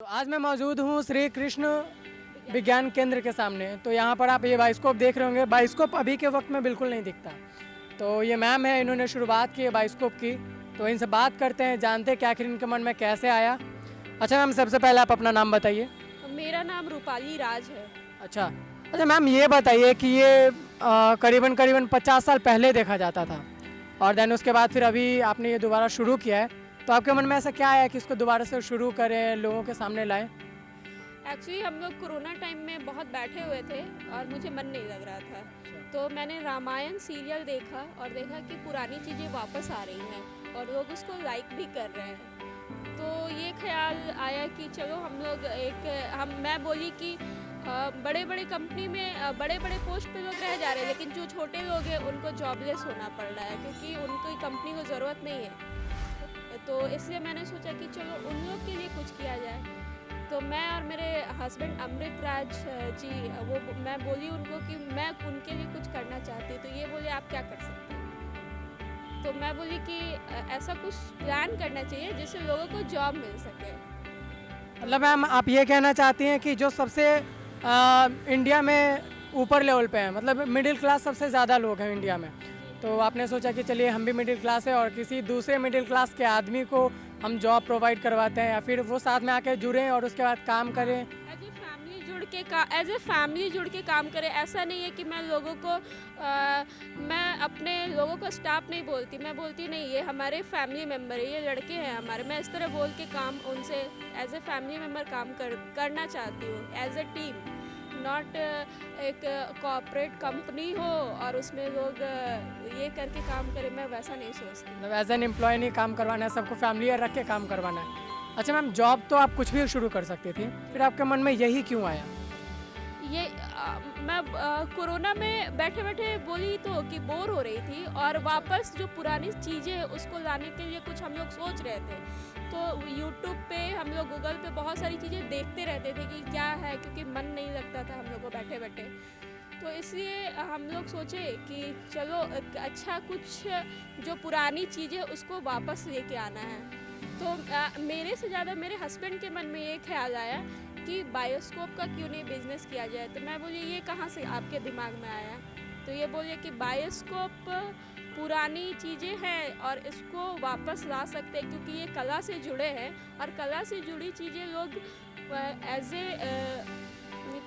तो आज मैं मौजूद हूँ श्री कृष्ण विज्ञान केंद्र के सामने। तो यहाँ पर आप ये बाइस्कोप देख रहे होंगे। बाइस्कोप अभी के वक्त में बिल्कुल नहीं दिखता। तो ये मैम है, इन्होंने शुरुआत की है बाइस्कोप की। तो इनसे बात करते हैं, जानते हैं कि आखिर इनके मन में कैसे आया। अच्छा मैम, सबसे पहले आप अपना नाम बताइए। मेरा नाम रूपाली राज है। अच्छा अच्छा मैम, ये बताइए कि ये करीबन करीबन 50 साल पहले देखा जाता था और देन उसके बाद फिर अभी आपने ये दोबारा शुरू किया है। तो आपके मन में ऐसा क्या आया कि इसको दोबारा से शुरू करें, लोगों के सामने लाएं? एक्चुअली हम लोग कोरोना टाइम में बहुत बैठे हुए थे और मुझे मन नहीं लग रहा था, तो मैंने रामायण सीरियल देखा और देखा कि पुरानी चीज़ें वापस आ रही हैं और लोग उसको लाइक भी कर रहे हैं। तो ये ख्याल आया कि चलो हम लोग मैं बोली कि बड़े बड़े कंपनी में बड़े बड़े पोस्ट पे लोग रह जा रहे हैं, लेकिन जो छोटे लोग हैं उनको जॉबलेस होना पड़ रहा है क्योंकि उनको कंपनी को ज़रूरत नहीं है। तो इसलिए मैंने सोचा कि चलो उन लोग के लिए कुछ किया जाए। तो मैं और मेरे हस्बैंड अमृत राज जी, मैं बोली उनको कि मैं उनके लिए कुछ करना चाहती। तो ये बोले आप क्या कर सकते हैं। तो मैं बोली कि ऐसा कुछ प्लान करना चाहिए जिससे लोगों को जॉब मिल सके। मतलब मैम आप ये कहना चाहती हैं कि जो सबसे इंडिया में ऊपर लेवल पे हैं, मतलब मिडिल क्लास सबसे ज़्यादा लोग हैं इंडिया में। तो आपने सोचा कि चलिए हम भी मिडिल क्लास है और किसी दूसरे मिडिल क्लास के आदमी को हम जॉब प्रोवाइड करवाते हैं या फिर वो साथ में आके जुड़ें और उसके बाद काम करें। एज ए फैमिली जुड़ के काम करें। ऐसा नहीं है कि मैं लोगों को मैं अपने लोगों को स्टाफ नहीं बोलती, मैं बोलती नहीं ये हमारे फैमिली मेम्बर है, ये लड़के हैं हमारे। मैं इस तरह बोल के काम उनसे एज ए फैमिली मेम्बर करना चाहती हूँ, एज ए टीम। नॉट एक कॉर्पोरेट कंपनी हो और उसमें लोग ये करके काम करें, मैं वैसा नहीं सोचती। मतलब एज एन एम्प्लॉय नहीं काम करवाना है, सबको फैमिली रख के काम करवाना है। अच्छा मैम, जॉब तो आप कुछ भी शुरू कर सकती थी, फिर आपके मन में यही क्यों आया? मैं कोरोना में बैठे बैठे बोली तो कि बोर हो रही थी और वापस जो पुरानी चीज़ें हैं उसको लाने के लिए कुछ हम लोग सोच रहे थे। तो यूट्यूब पे हम लोग गूगल पे बहुत सारी चीज़ें देखते रहते थे कि क्या है, क्योंकि मन नहीं लगता था हम लोग को बैठे बैठे। तो इसलिए हम लोग सोचे कि चलो अच्छा कुछ जो पुरानी चीज़ें उसको वापस लेके आना है। तो मेरे से ज़्यादा मेरे हस्बैंड के मन में ये ख्याल आया कि बायोस्कोप का क्यों नहीं बिज़नेस किया जाए। तो मैं बोली ये कहाँ से आपके दिमाग में आया। तो ये बोले कि बायोस्कोप पुरानी चीज़ें हैं और इसको वापस ला सकते हैं क्योंकि ये कला से जुड़े हैं और कला से जुड़ी चीज़ें लोग एज ए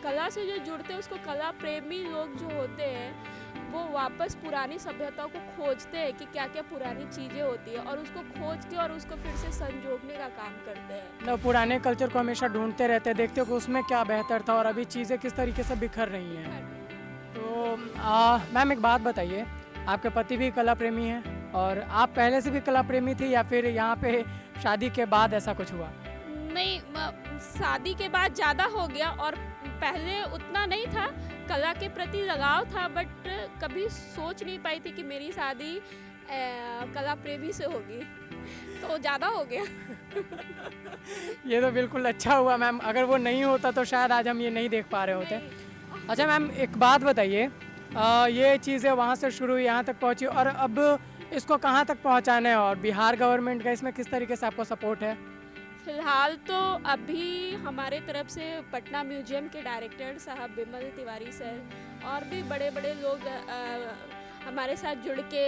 कला से जो जुड़ते हैं उसको कला प्रेमी लोग जो होते हैं वो वापस पुरानी सभ्यताओं को खोजते हैं कि क्या क्या पुरानी चीज़ें होती है और उसको खोज के और उसको फिर से संजोगने का काम करते हैं। मतलब पुराने कल्चर को हमेशा ढूंढते रहते हैं, देखते हो कि उसमें क्या बेहतर था और अभी चीज़ें किस तरीके से बिखर रही हैं। तो मैम एक बात बताइए, आपके पति भी कला प्रेमी हैं और आप पहले से भी कला प्रेमी थी या फिर यहाँ पे शादी के बाद ऐसा कुछ हुआ? नहीं, शादी के बाद ज़्यादा हो गया और पहले उतना नहीं था, कला के प्रति लगाव था, बट कभी सोच नहीं पाई थी कि मेरी शादी कला प्रेमी से होगी, तो ज़्यादा हो गया। ये तो बिल्कुल अच्छा हुआ मैम, अगर वो नहीं होता तो शायद आज हम ये नहीं देख पा रहे होते। अच्छा मैम एक बात बताइए, ये चीज़ें वहाँ से शुरू हुई, यहाँ तक पहुँची और अब इसको कहाँ तक पहुँचाना है और बिहार गवर्नमेंट का इसमें किस तरीके से आपको सपोर्ट है? फिलहाल तो अभी हमारे तरफ से पटना म्यूजियम के डायरेक्टर साहब विमल तिवारी सर और भी बड़े बड़े लोग हमारे साथ जुड़ के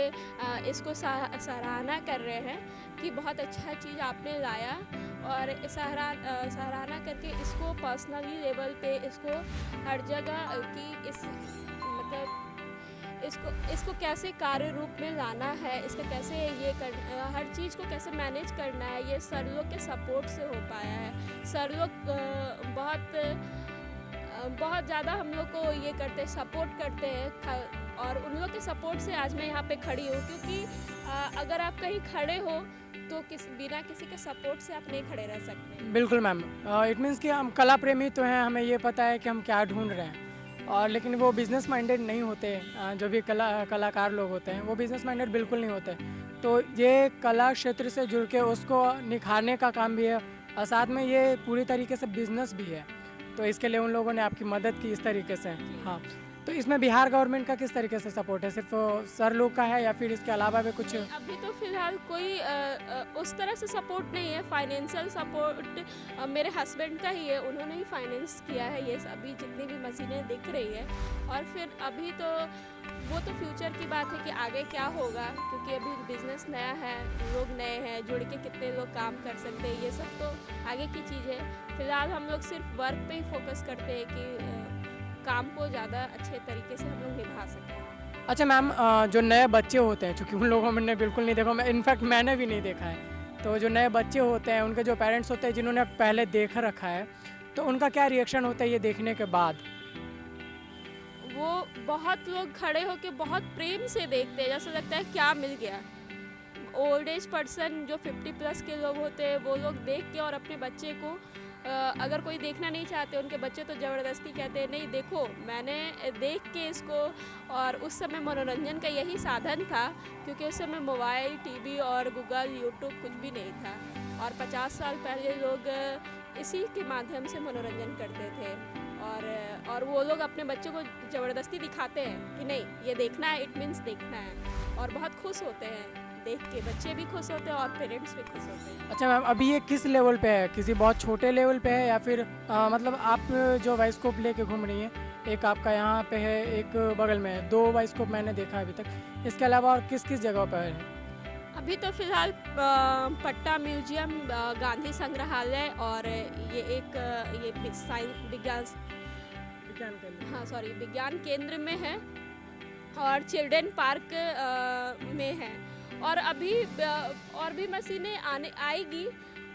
इसको सराहना कर रहे हैं कि बहुत अच्छा चीज़ आपने लाया और सराहना करके इसको पर्सनली लेवल पे इसको हर जगह की मतलब इसको कैसे कार्य रूप में लाना है, इसको कैसे हर चीज़ को कैसे मैनेज करना है, ये सर लोग के सपोर्ट से हो पाया है। सर लोग बहुत ज़्यादा हम लोग को ये करते हैं, सपोर्ट करते हैं और उन लोग के सपोर्ट से आज मैं यहाँ पे खड़ी हूँ क्योंकि अगर आप कहीं खड़े हो तो बिना किसी के सपोर्ट से आप नहीं खड़े रह सकते। बिल्कुल मैम, इट मीन्स कि हम कला प्रेमी तो हैं, हमें ये पता है कि हम क्या ढूंढ रहे हैं और लेकिन वो बिज़नेस माइंडेड नहीं होते। जो भी कलाकार लोग होते हैं वो बिज़नेस माइंडेड बिल्कुल नहीं होते। तो ये कला क्षेत्र से जुड़ के उसको निखारने का काम भी है और साथ में ये पूरी तरीके से बिज़नेस भी है। तो इसके लिए उन लोगों ने आपकी मदद की इस तरीके से। हाँ, तो इसमें बिहार गवर्नमेंट का किस तरीके से सपोर्ट है? सिर्फ सर लोग का है या फिर इसके अलावा भी कुछ? अभी तो फिलहाल कोई उस तरह से सपोर्ट नहीं है। फाइनेंशियल सपोर्ट मेरे हस्बैंड का ही है, उन्होंने ही फाइनेंस किया है ये अभी जितनी भी मशीनें दिख रही है। और फिर अभी तो वो तो फ्यूचर की बात है कि आगे क्या होगा, क्योंकि अभी बिजनेस नया है, लोग नए हैं, जुड़ के कितने लोग काम कर सकते हैं, ये सब तो आगे की चीज़ है। फिलहाल हम लोग सिर्फ वर्क पे ही फोकस करते हैं कि काम को ज़्यादा अच्छे तरीके से हम लोग निभा सकें। अच्छा मैम, जो नए बच्चे होते हैं, चूँकि उन लोगों ने बिल्कुल नहीं देखा, मैं इनफैक्ट मैंने भी नहीं देखा है, तो जो नए बच्चे होते हैं उनके जो पेरेंट्स होते हैं जिन्होंने पहले देख रखा है, तो उनका क्या रिएक्शन होता है ये देखने के बाद? वो बहुत लोग खड़े होके बहुत प्रेम से देखते हैं, जैसा लगता है क्या मिल गया। ओल्ड एज पर्सन जो 50 प्लस के लोग होते हैं वो लोग देख के और अपने बच्चे को अगर कोई देखना नहीं चाहते उनके बच्चे तो ज़बरदस्ती कहते हैं नहीं देखो, मैंने देख के इसको। और उस समय मनोरंजन का यही साधन था, क्योंकि उस समय मोबाइल, टीवी और गूगल, यूट्यूब कुछ भी नहीं था। और 50 साल पहले लोग इसी के माध्यम से मनोरंजन करते थे। और वो लोग अपने बच्चों को ज़बरदस्ती दिखाते हैं कि नहीं ये देखना है, इट मीन्स देखना है, और बहुत खुश होते हैं देख के। बच्चे भी खुश होते हैं और पेरेंट्स भी खुश होते हैं। अच्छा मैम, अभी ये किस लेवल पे है? किसी बहुत छोटे लेवल पे है या फिर मतलब आप जो बाइस्कोप लेके घूम रही हैं, एक आपका यहाँ पे है, एक बगल में है, 2 बाइस्कोप मैंने देखा है अभी तक, इसके अलावा और किस किस जगह पर है? अभी तो फिलहाल पट्टा म्यूजियम, गांधी संग्रहालय और ये एक ये साइंस विज्ञान केंद्र। हाँ सॉरी विज्ञान केंद्र में है, और चिल्ड्रन पार्क में है। और अभी और भी मशीनें आएगी,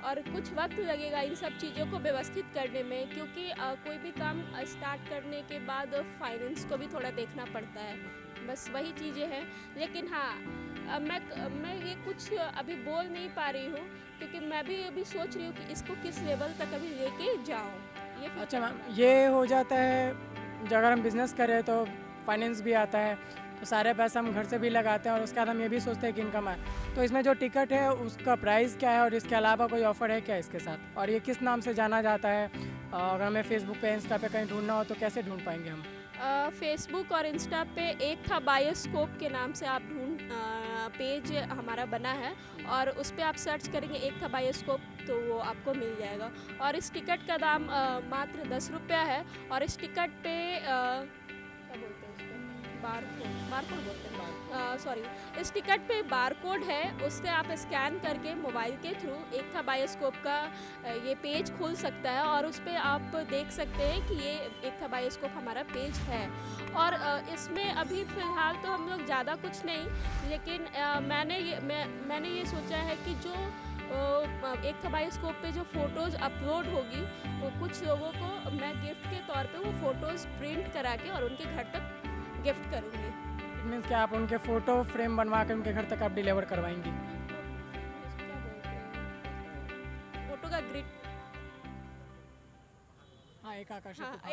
और कुछ वक्त लगेगा इन सब चीज़ों को व्यवस्थित करने में, क्योंकि कोई भी काम स्टार्ट करने के बाद फाइनेंस को भी थोड़ा देखना पड़ता है। बस वही चीज़ें हैं। लेकिन हाँ, मैं ये कुछ अभी बोल नहीं पा रही हूँ, क्योंकि मैं भी अभी सोच रही हूँ कि इसको किस लेवल तक अभी लेके जाऊँ। ये अच्छा मैम, ये हो जाता है जो अगर हम बिज़नेस करें तो फाइनेंस भी आता है, तो सारे पैसे हम घर से भी लगाते हैं और उसके बाद हम ये भी सोचते हैं कि इनकम आए। तो इसमें जो टिकट है उसका प्राइस क्या है और इसके अलावा कोई ऑफ़र है क्या इसके साथ, और ये किस नाम से जाना जाता है? अगर हमें फेसबुक पे, इंस्टा पे कहीं ढूंढना हो तो कैसे ढूंढ पाएंगे हम? फेसबुक और इंस्टा पे एक था बायोस्कोप के नाम से आप पेज हमारा बना है, और उस पर आप सर्च करेंगे एक था बायोस्कोप तो वो आपको मिल जाएगा। और इस टिकट का दाम मात्र 10 रुपया है। और इस टिकट पे क्या बोलते हैं उसको, बारकोड बोलते हैं, सॉरी, इस टिकट पे बारकोड है, उससे आप स्कैन करके मोबाइल के थ्रू एक था बायोस्कोप का ये पेज खुल सकता है, और उस पर आप देख सकते हैं कि ये एक था बायोस्कोप हमारा पेज है। और इसमें अभी फ़िलहाल तो हम लोग ज़्यादा कुछ नहीं, लेकिन मैंने ये सोचा है कि जो एक था बायोस्कोप पे जो फ़ोटोज़ अपलोड होगी वो कुछ लोगों को मैं गिफ्ट के तौर पे वो फ़ोटोज़ प्रिंट करा के और उनके घर तक गिफ्ट करूँगी। इट मीन्स कि आप उनके फ़ोटो फ्रेम बनवा कर उनके घर तक आप डिलीवर करवाएंगी? क्या बोलते हैं, फ़ोटो का ग्रिड। हाँ, एक आकर्षक हाँ, उपहार।